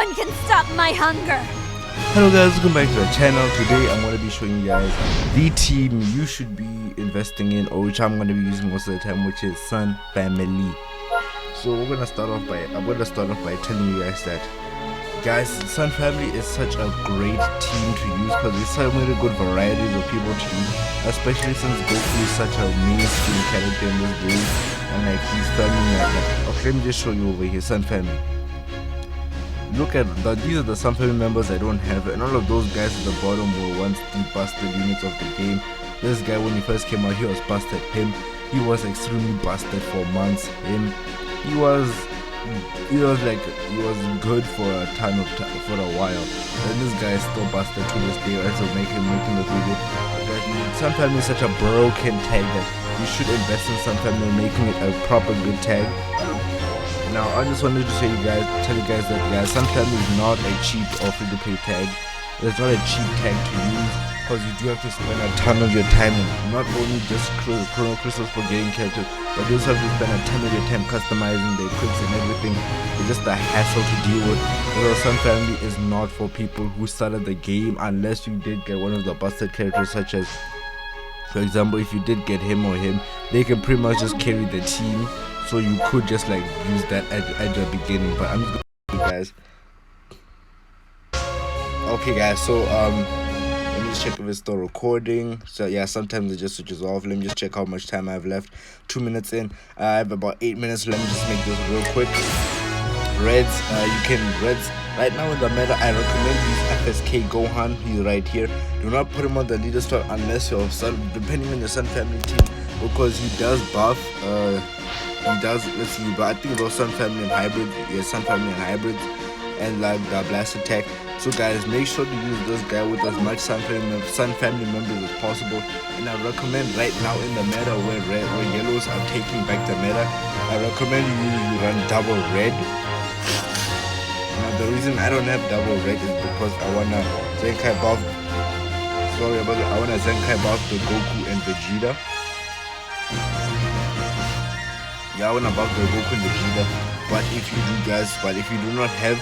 one can stop my hunger. Hello guys, welcome back to the channel. Today I'm going to be showing you guys the team you should be investing in, or which I'm going to be using most of the time, which is Sun Family. So I'm going to start off by telling you guys that, guys, Sun Family is such a great team to use because there's so many good varieties of people to use, especially since Goku is such a mainstream character in this game, and like he's family okay, let me just show you over here, Sun Family. Look at these are the Sun Family members I don't have, and all of those guys at the bottom were once the busted units of the game. This guy, when he first came out, he was busted. He was extremely busted for months. He was good for a while, and this guy is still busted to this day. As of making the video, Sun Family is such a broken tag that you should invest in Sun Family, making it a proper good tag. Now, I just wanted to tell you guys that Sun Family is not a cheap or free-to-play tag. It's not a cheap tag to use because you do have to spend a ton of your time in not only just chrono crystals for getting characters, but you also have to spend a ton of your time customizing the equips and everything. It's just a hassle to deal with. Because Sun Family is not for people who started the game, unless you did get one of the busted characters, such as, for example, if you did get him, they can pretty much just carry the team. So you could just like use that at the beginning, but I'm just gonna show you guys. Okay guys, so let me just check if it's still recording. So yeah, sometimes it just switches off. Let me just check how much time I have left. 2 minutes in. I have about 8 minutes. Let me just make this real quick. Reds, right now in the meta, I recommend use FSK Gohan. He's right here. Do not put him on the leader slot unless you're depending on your Sun Family team, because he does buff let's see, but I think those Sun Family and hybrids, and like the blast attack. So guys, make sure to use this guy with as much Sun Family members as possible. And I recommend right now in the meta where yellows are taking back the meta, I recommend you run double red. Now the reason I don't have double red is because I wanna Zenkai buff the Goku and Vegeta. Yeah, I wanna buff the Goku and Vegeta, but if you do not have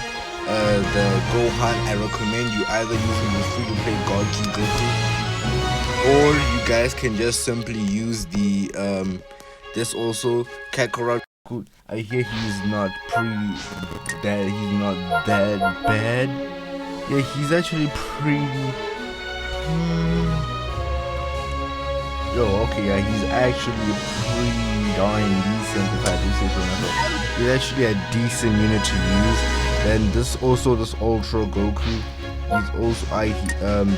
the Gohan, I recommend you either using the free-to-play God Key Goku, or you guys can just simply use the this also Kakarot Goku. I hear he's not that bad. Yeah, he's actually pretty. Okay, yeah, he's actually pretty darn decent, if I do say so myself. He's actually a decent unit to use. Then this Ultra Goku, he's also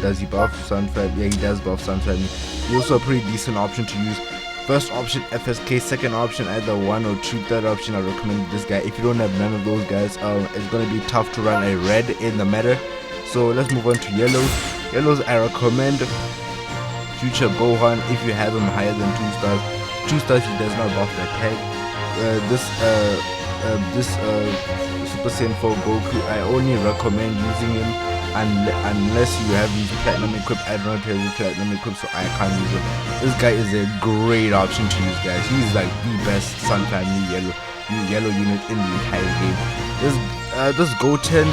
does he buff Sun Family? Yeah, he does buff Sun Family. He's also a pretty decent option to use. First option FSK, second option either 1 or 2, third option I recommend this guy. If you don't have none of those guys, it's gonna be tough to run a red in the meta. So let's move on to yellows. Yellows I recommend Future Gohan if you have him higher than 2 stars. 2 stars he does not buff that tag. This Super Saiyan 4 Goku, I only recommend using him unless you have his platinum equip. I don't have his platinum equip, so I can't use him. This guy is a great option to use, guys. He's like the best Sun Family yellow unit in the entire game. This Goten,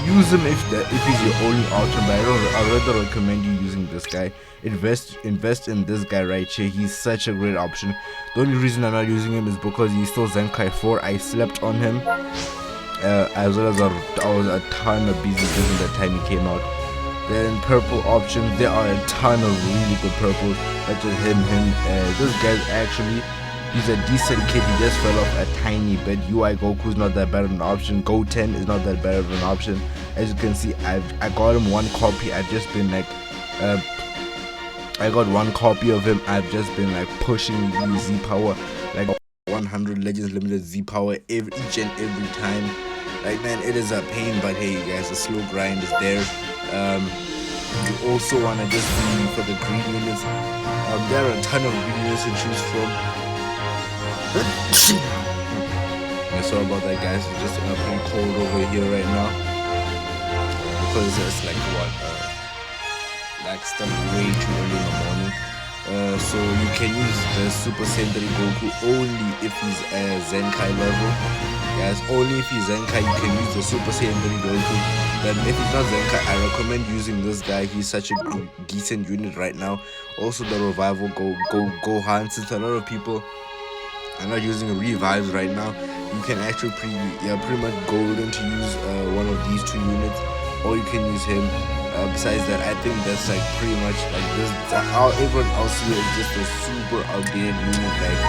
you use him if he's your only option, but I rather recommend you using this guy. Invest in this guy right here. He's such a great option. The only reason I'm not using him is because he's still Zenkai 4. I slept on him, as well as I was a ton of busy during the time he came out. Then purple options, there are a ton of really good purples, such as him. This guy's actually, he's a decent kid. He just fell off a tiny bit. UI Goku's not that bad of an option. Goten is not that bad of an option. As you can see, I got him one copy. I've just been like, I got one copy of him. I've just been like pushing the Z power, like 100 Legends Limited Z power each and every time. Like, man, it is a pain, but hey, guys, the slow grind is there. You also want to just be for the green units. There are a ton of green units to choose from. Yeah, sorry about that, guys. It's just pretty cold over here right now because it's like still way too early in the morning. So you can use the Super Saiyan 3 Goku only if he's a Zenkai level. Yes, only if he's Zenkai you can use the Super Saiyan 3 Goku. Then if he's not Zenkai, I recommend using this guy. He's such a decent unit right now. Also the revival Gohan, since a lot of people are not using revives right now, you can actually pretty much golden to use one of these two units, or you can use him. Besides that, I think that's like pretty much like this. How everyone else here is just a super outdated unit. Like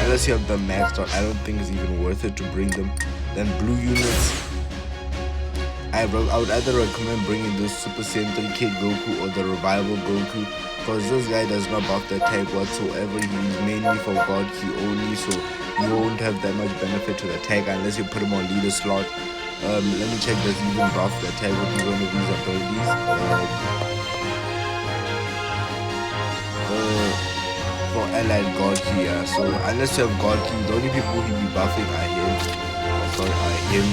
unless you have them maxed out, I don't think it's even worth it to bring them. Then blue units, I would either recommend bringing this Super Saiyan 3 Goku or the Revival Goku, because this guy does not buff the tag whatsoever. He's mainly for God Key only, so you won't have that much benefit to the tag unless you put him on leader slot. Let me check, does he even buff the tag with one of these abilities? For allied God Key, yeah. So unless you have God Key, the only people he'll be buffing are him,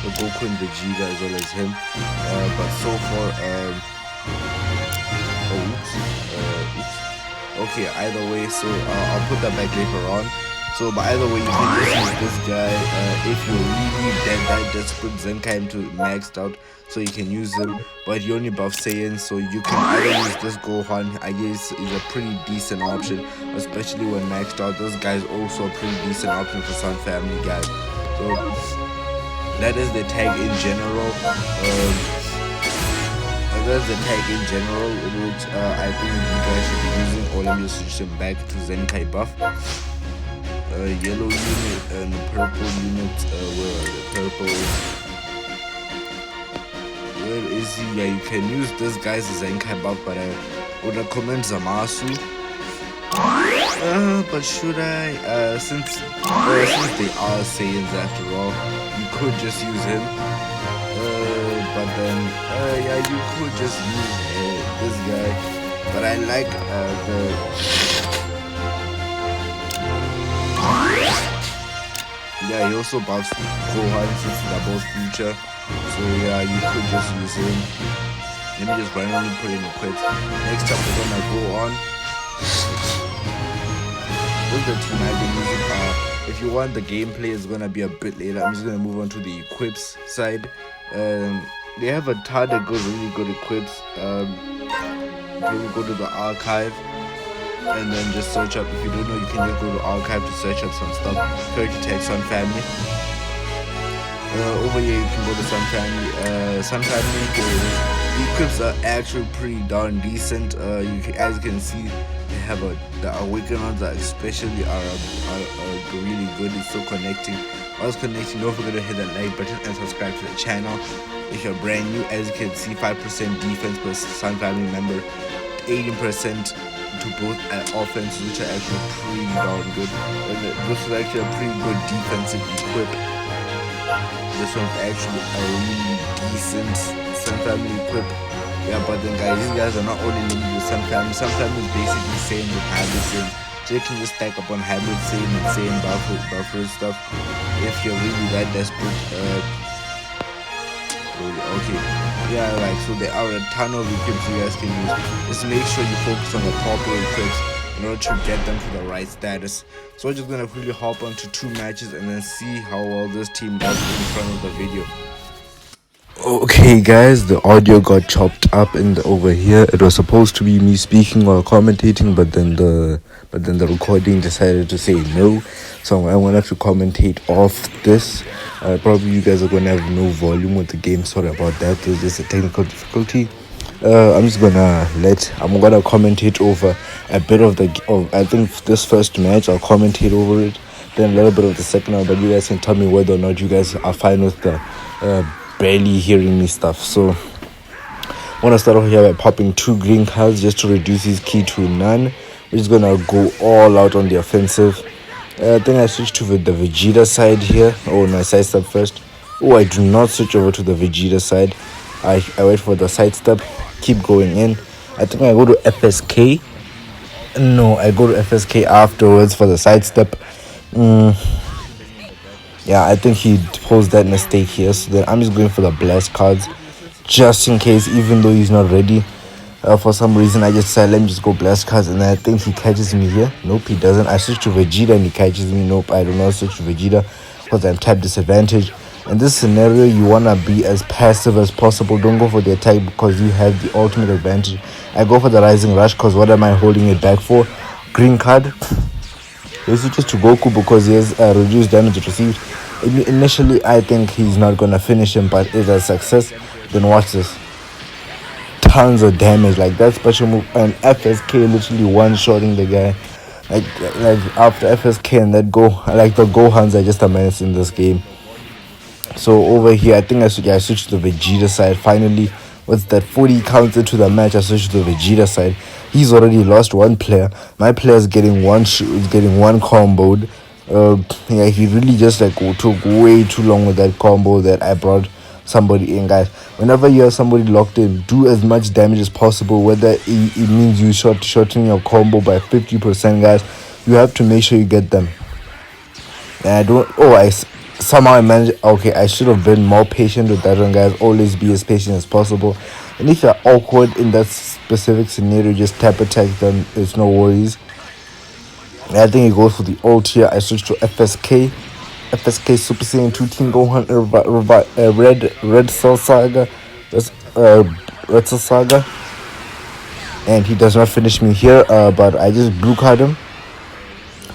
the Goku and Vegeta as well as him. But so far, okay, either way, so I'll put that back later on. So but either way, you can just use this guy if you're really that desperate. Zenkai to maxed out, so you can use him, but he only buff Saiyan, so you can either use this Gohan. I guess is a pretty decent option, especially when maxed out. This guy is also a pretty decent option for some family guys. So that is the tag in general. That's the tag in general, which I think you guys should be using. Or let me just switch them back to Zenkai buff. Yellow unit and purple unit. Where are the purple? Where is he? Yeah, you can use this guy's Zenkai buff, but I would recommend Zamasu. But should I? Since they are Saiyans after all, you could just use him. But then, yeah, you could just use this guy. But I like yeah, he also buffs Gohan since they're both future. So yeah, you could just use him. Let me just randomly put in the quick. Next up, we're gonna go on. With the team I've been using. If you want the gameplay, is gonna be a bit later. I'm just gonna move on to the equips side. They have a ton of really good equips. You go to the archive and then just search up. If you don't know, you can just go to archive to search up some stuff. 30 text on family. Over here you can go to Sun Family. Sun Family, the equips are actually pretty darn decent. As you can see, they have the awakened ones that especially are really good. It's still connecting. Whilst connecting, don't forget to hit that like button and subscribe to the channel if you're brand new. As you can see, 5% defense per Sun Family member, 18% to both offenses, which are actually pretty darn good. And this is actually a pretty good defensive equip. This one's actually a really decent Sun Family equip. Yeah, but then guys, these guys are not only limited to Sun Family. Sun Family is basically same with Hybrid Saiyan. So you can just stack up on Hybrid Saiyan and Saiyan buffer stuff if you're really that desperate. Okay, yeah, like, so there are a ton of equips you guys can use. Just make sure you focus on the proper equips in order to get them to the right status. So we're just gonna quickly hop onto 2 matches and then see how well this team does in front of the video. Okay guys, the audio got chopped up over here. It was supposed to be me speaking or commentating, but then the recording decided to say no, so I wanted to commentate off this. Probably you guys are gonna have no volume with the game. Sorry about that. There's just a technical difficulty. I'm gonna commentate over a bit of I think this first match. I'll commentate over it, then a little bit of the second one, but you guys can tell me whether or not you guys are fine with the barely hearing me stuff. So I want to start off here by popping 2 green cards just to reduce his key to none. We're just gonna go all out on the offensive. I think I switched to the Vegeta side here. Oh no, I sidestep first. Oh, I do not switch over to the Vegeta side. I wait for the sidestep, keep going in. I think I go to FSK. No, I go to FSK afterwards for the sidestep. Yeah, I think he posed that mistake here. So then I'm just going for the blast cards, just in case, even though he's not ready. For some reason, I just said, let me just go blast cards, and I think he catches me here. Nope, he doesn't. I switch to Vegeta and he catches me. Nope, I do not switch to Vegeta. because I'm type disadvantage. In this scenario, you want to be as passive as possible. Don't go for the attack because you have the ultimate advantage. I go for the rising rush because what am I holding it back for? Green card. He switches to Goku because he has reduced damage received. Initially, I think he's not going to finish him, but it's a success. Then watch this. Tons of damage, like that special move, and FSK literally one-shotting the guy. Like after FSK and that go, like the Gohans are just a menace in this game. So over here, I think I switched to the Vegeta side. Finally, what's that? 40 counts into the match. I switched to the Vegeta side. He's already lost one player. My player is getting one comboed. Yeah, he really just like took way too long with that combo that I brought somebody in, guys. Whenever you have somebody locked in, do as much damage as possible. Whether it means you shortening your combo by 50%, guys. You have to make sure you get them. And somehow I managed. Okay, I should have been more patient with that one, guys. Always be as patient as possible. And if you're awkward in that specific scenario, just tap attack them. It's no worries. And I think it goes for the ult here. I switched to FSK. FSK Super Saiyan 2 Team Gohan Red Cell Saga. Red Cell Saga. And he does not finish me here, but I just blue card him,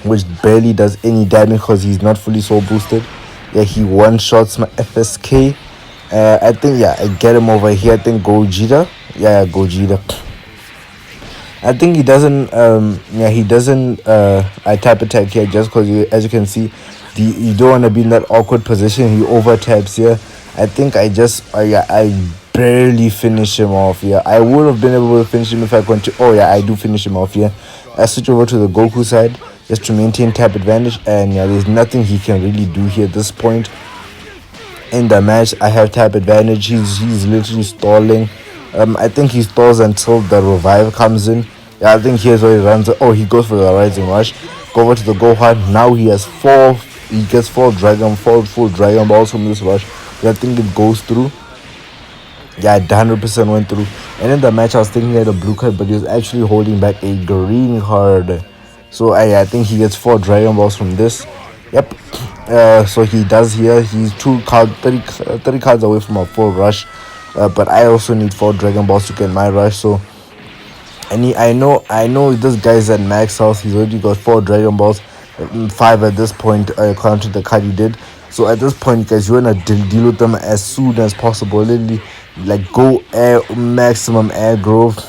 which barely does any damage because he's not fully soul boosted. Yeah, he one-shots my FSK. I think, yeah, I get him over here. I think Gogeta. Yeah, Gogeta. I think he doesn't, I tap attack here just because, as you can see, you don't want to be in that awkward position. He over taps here. I think I barely finish him off here. I would have been able to finish him if I continue. Oh yeah, I do finish him off here. I switch over to the Goku side just to maintain tap advantage, and yeah, there's nothing he can really do here at this point in the match. I have tap advantage. He's literally stalling. I think he stalls until the revive comes in. Yeah, I think here's where he runs. Oh, he goes for the rising rush. Go over to the Gohan. Now he has he gets full dragon balls from this rush. Yeah, I think it goes through. Yeah, it 100% went through. And in the match, I was thinking he had a blue card, but he was actually holding back a green card. So I think he gets 4 Dragon Balls from this. Yep. So he does here. He's 30 cards away from a full rush. But I also need 4 Dragon Balls to get my rush. So I know this guy's at max health. He's already got 4 Dragon Balls. 5 at this point, according to the card you did. So at this point, guys, you want to deal with them as soon as possible. Literally, like, go maximum air growth.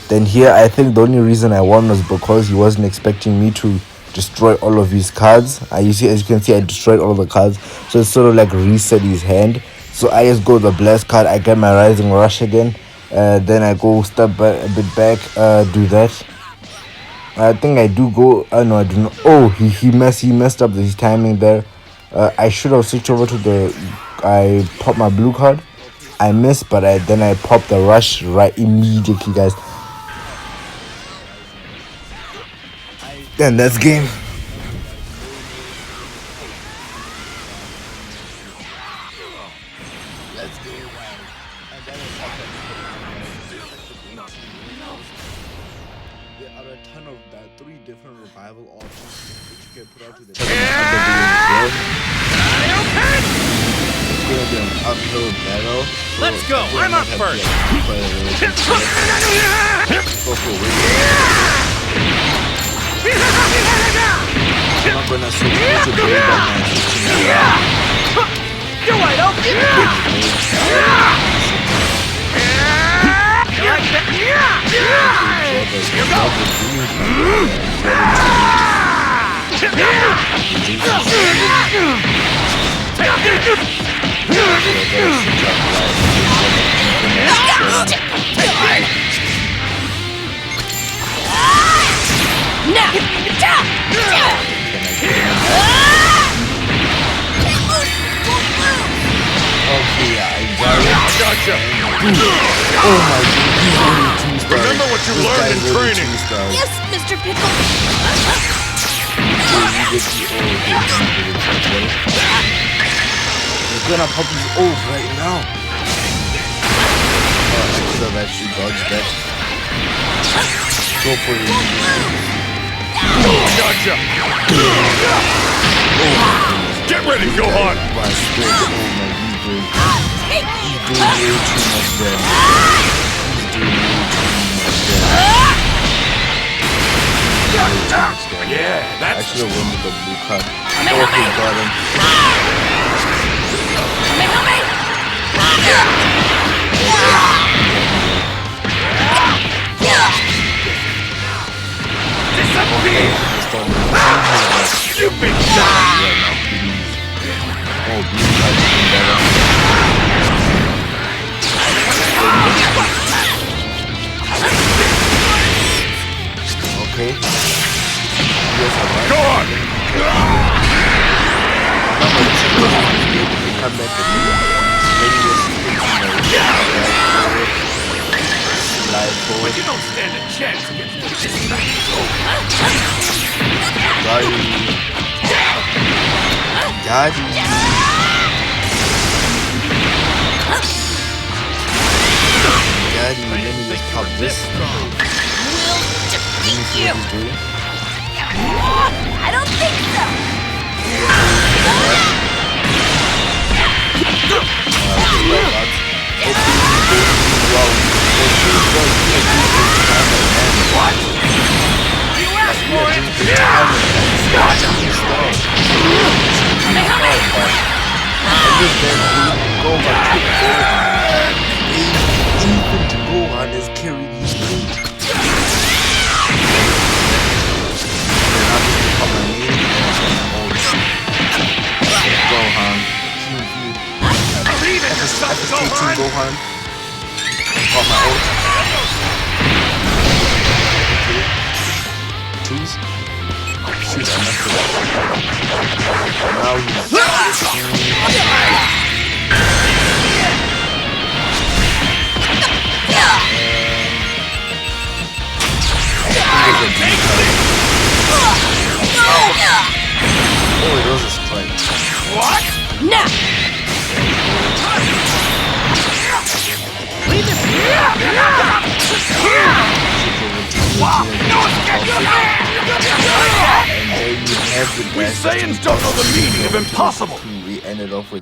Then here, I think the only reason I won was because he wasn't expecting me to destroy all of his cards. As you can see, I destroyed all the cards. So it's sort of like reset his hand. So I just go the blast card. I get my rising rush again. Then I go step a bit back. Do that. I think I do go. No, I do not. Oh, he messed up his timing there. I should have switched over to I popped my blue card. I missed, but then I popped the rush right immediately, guys. And that's game. There are a ton of 3 different revival options that you can put out to the It's gonna be an uphill battle. Let's go! I'm up first! I'm not gonna switch to the You're wide open! Okay, I got it. Gotcha! Oh my god, remember what you learned in training! Yes, Mr. Pickle! He's gonna pop his ult right now. I could have actually dodged that. Go for it. Gotcha! Oh my goodness. Get ready, Gohan! But still, oh my, he's doing way too much damage. Yeah, that's Actually, I won with the blue card. Okay, got him. disappear! You big shot! Oh, blue card is better. Okay. Yes, alright. Go on! Come back and maybe slide forward. But you don't stand a chance against this thing. Daddy. Daddy, let me just pop this. Let me see what he's doing. I don't think so. What? You asked for it! Gohan is carrying his team. Gohan. Believe in yourself, Gohan! Gohan. Got my ult. Twos. Shoot, I messed it up. Now he's... Oh, it was a strike. What? Now. Leave it here! Wow! No escape! And there you have the We Saiyans don't know the meaning of impossible! We ended off with